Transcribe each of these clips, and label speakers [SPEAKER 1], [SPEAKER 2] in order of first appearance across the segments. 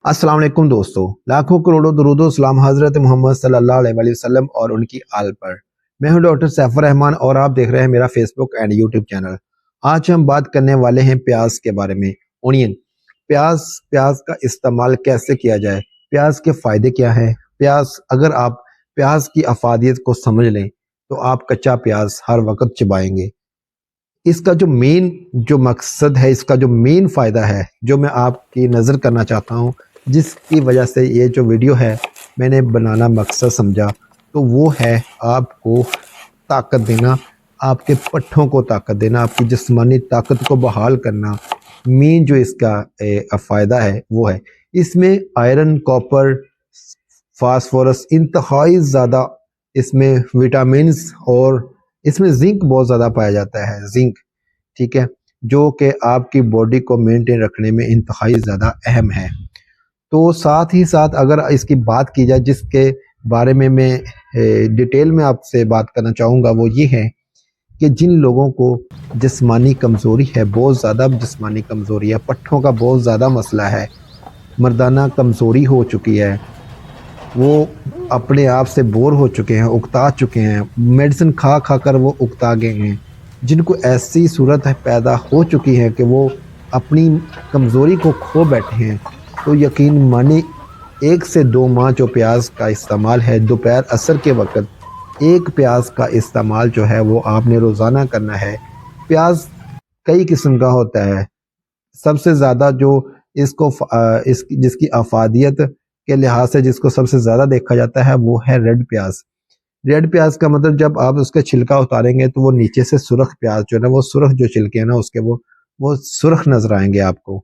[SPEAKER 1] अस्सलाम वालेकुम दोस्तों, लाखों करोड़ों दरूद व सलाम हज़रत मोहम्मद सल्लल्लाहु अलैहि वसल्लम और उनकी आल पर। मैं हूं डॉक्टर सैफुर रहमान और आप देख रहे हैं मेरा फेसबुक एंड यूट्यूब चैनल। आज हम बात करने वाले हैं प्याज के बारे में। ओनियन, प्याज प्याज का इस्तेमाल कैसे किया जाए, प्याज के फ़ायदे क्या हैं। प्याज, अगर आप प्याज की अफादियत को समझ लें तो आप कच्चा प्याज हर वक्त चबाएंगे। इसका जो मकसद है, इसका जो मेन फ़ायदा है, जो मैं आपकी नज़र करना चाहता हूँ, जिसकी वजह से ये जो वीडियो है मैंने बनाना मकसद समझा, तो वो है आपको ताकत देना, आपके पट्ठों को ताकत देना, आपकी जिस्मानी ताकत को बहाल करना। मेन जो इसका फ़ायदा है वो है इसमें आयरन, कॉपर, फास्फोरस इंतहाई ज़्यादा इसमें विटामिन्स, और इसमें जिंक बहुत ज़्यादा पाया जाता है, जिंक, ठीक है, जो कि आपकी बॉडी को मेंटेन रखने में इंतहाई ज़्यादा अहम है। तो साथ ही साथ अगर इसकी बात की जाए, जिसके बारे में मैं डिटेल में आपसे बात करना चाहूँगा, वो ये है कि जिन लोगों को जिस्मानी कमज़ोरी है, बहुत ज़्यादा जिस्मानी कमज़ोरी है, पट्ठों का बहुत ज़्यादा मसला है, मर्दाना कमज़ोरी हो चुकी है, वो अपने आप से बोर हो चुके हैं, उकता चुके हैं, मेडिसिन खा खा कर वो उकता गए हैं, जिनको ऐसी सूरत पैदा हो चुकी है कि वो अपनी कमज़ोरी को खो बैठे हैं, तो यकीन माने 1 से 2 माह जो प्याज का इस्तेमाल है, दोपहर असर के वक्त एक प्याज का इस्तेमाल जो है वो आपने रोज़ाना करना है। प्याज कई किस्म का होता है, सबसे ज़्यादा जो जिसकी अफादियत के लिहाज से जिसको सबसे ज़्यादा देखा जाता है वो है रेड प्याज। रेड प्याज का मतलब जब आप उसका छिलका उतारेंगे तो वो नीचे से सुर्ख प्याज जो है ना, वो सुर्ख जो छिलके हैं ना उसके, वो सुर्ख नजर आएंगे आपको,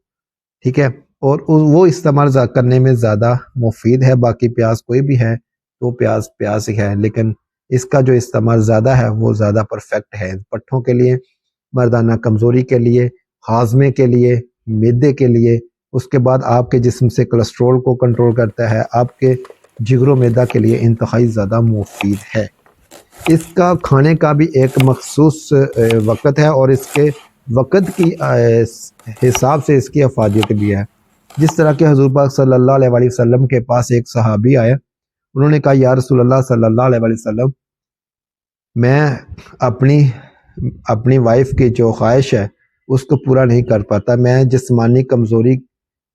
[SPEAKER 1] ठीक है, और वो इस्तेमाल करने में ज़्यादा मुफीद है। बाकी प्याज कोई भी है तो प्याज ही है, लेकिन इसका जो इस्तेमाल ज़्यादा है वो ज़्यादा परफेक्ट है पट्ठों के लिए, मर्दाना कमज़ोरी के लिए, हाजमे के लिए, मैदे के लिए। उसके बाद आपके जिस्म से कोलेस्ट्रॉल को कंट्रोल करता है, आपके जिगरो मैदा के लिए इंतहाई ज़्यादा मुफीद है। इसका खाने का भी एक मखसूस वक़्त है और इसके वक़्त की हिसाब से इसकी अफादियत भी है। जिस तरह के हुज़ूर पाक सल्लल्लाहु अलैहि वसल्लम के पास एक सहाबी आए, उन्होंने कहा, या रसूल अल्लाह सल्लल्लाहु अलैहि वसल्लम, मैं अपनी वाइफ की जो ख्वाहिश है उसको पूरा नहीं कर पाता, मैं जिस्मानी कमज़ोरी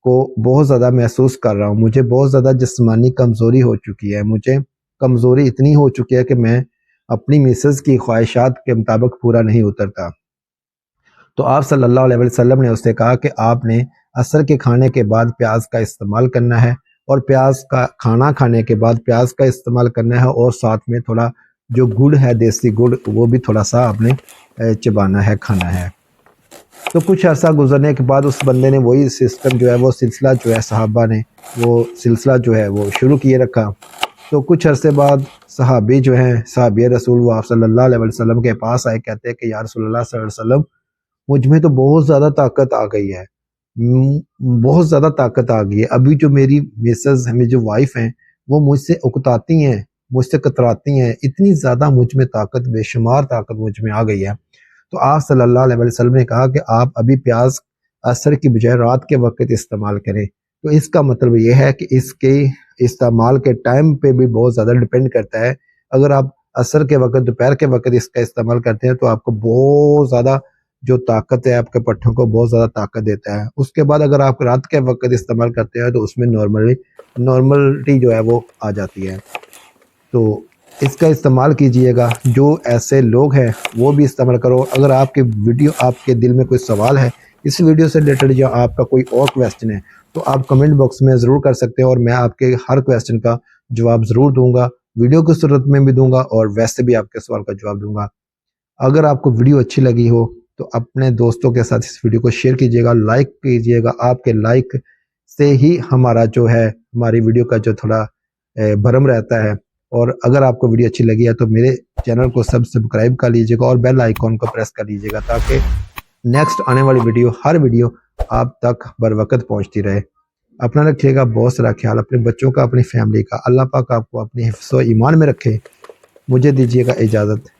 [SPEAKER 1] को बहुत ज़्यादा महसूस कर रहा हूँ, मुझे बहुत ज़्यादा जिस्मानी कमज़ोरी हो चुकी है, मुझे कमज़ोरी इतनी हो चुकी है कि मैं अपनी मिसेस की ख्वाहिशात के मुताबिक पूरा नहीं उतरता। तो आप सल्लल्लाहु अलैहि वसल्लम ने उससे कहा कि आपने असर के खाने के बाद प्याज का इस्तेमाल करना है, और प्याज का खाना खाने के बाद प्याज का इस्तेमाल करना है, और साथ में थोड़ा जो गुड़ है, देसी गुड़, वो भी थोड़ा सा आपने चबाना है, खाना है। तो कुछ अर्सा गुजरने के बाद उस बंदे ने वही सिस्टम जो है, वो सिलसिला जो है, सहाबा ने वो सिलसिला जो है वो शुरू किए रखा। तो कुछ अरसे बाद सहाबी जो हैं, सहाबी रसूल, वो आप सल्लल्लाहु अलैहि वसल्लम के पास आए, कहते हैं कि या रसूलल्लाह सल्लल्लाहु अलैहि वसल्लम, मुझ में तो बहुत ज़्यादा ताकत आ गई है, बहुत ज़्यादा ताकत आ गई है। अभी जो मेरी मिसेस, मेरी जो वाइफ हैं, वो मुझसे उकताती हैं, मुझसे कतराती हैं, इतनी ज़्यादा मुझ में ताकत, बेशुमार ताकत मुझ में आ गई है। तो आप सल्लल्लाहु अलैहि वसल्लम ने कहा कि आप अभी प्याज असर की बजाय रात के वक्त इस्तेमाल करें। तो इसका मतलब ये है कि इसके इस्तेमाल के टाइम पे भी बहुत ज़्यादा डिपेंड करता है। अगर आप असर के वक्त, दोपहर के वक्त इसका इस्तेमाल करते हैं तो आपको बहुत ज़्यादा जो ताकत है, आपके पट्ठों को बहुत ज़्यादा ताकत देता है। उसके बाद अगर आप रात के वक्त इस्तेमाल करते हैं तो उसमें नॉर्मलिटी जो है वो आ जाती है। तो इसका इस्तेमाल कीजिएगा, जो ऐसे लोग हैं वो भी इस्तेमाल करो। अगर आपके दिल में कोई सवाल है इस वीडियो से रिलेटेड, या आपका कोई और क्वेश्चन है, तो आप कमेंट बॉक्स में ज़रूर कर सकते हैं, और मैं आपके हर क्वेश्चन का जवाब ज़रूर दूंगा, वीडियो की सूरत में भी दूंगा और वैसे भी आपके सवाल का जवाब दूंगा। अगर आपको वीडियो अच्छी लगी हो तो अपने दोस्तों के साथ इस वीडियो को शेयर कीजिएगा, लाइक कीजिएगा। आपके लाइक से ही हमारी वीडियो का जो थोड़ा भरम रहता है। और अगर आपको वीडियो अच्छी लगी है तो मेरे चैनल को सब्सक्राइब कर लीजिएगा और बेल आइकॉन को प्रेस कर लीजिएगा, ताकि नेक्स्ट आने वाली हर वीडियो आप तक बर वक्त पहुँचती रहे। अपना रखिएगा बहुत सारा ख्याल, अपने बच्चों का, अपनी फैमिली का। अल्लाह पाक आपको अपनी हिफ्ज़ व ईमान में रखे। मुझे दीजिएगा इजाज़त।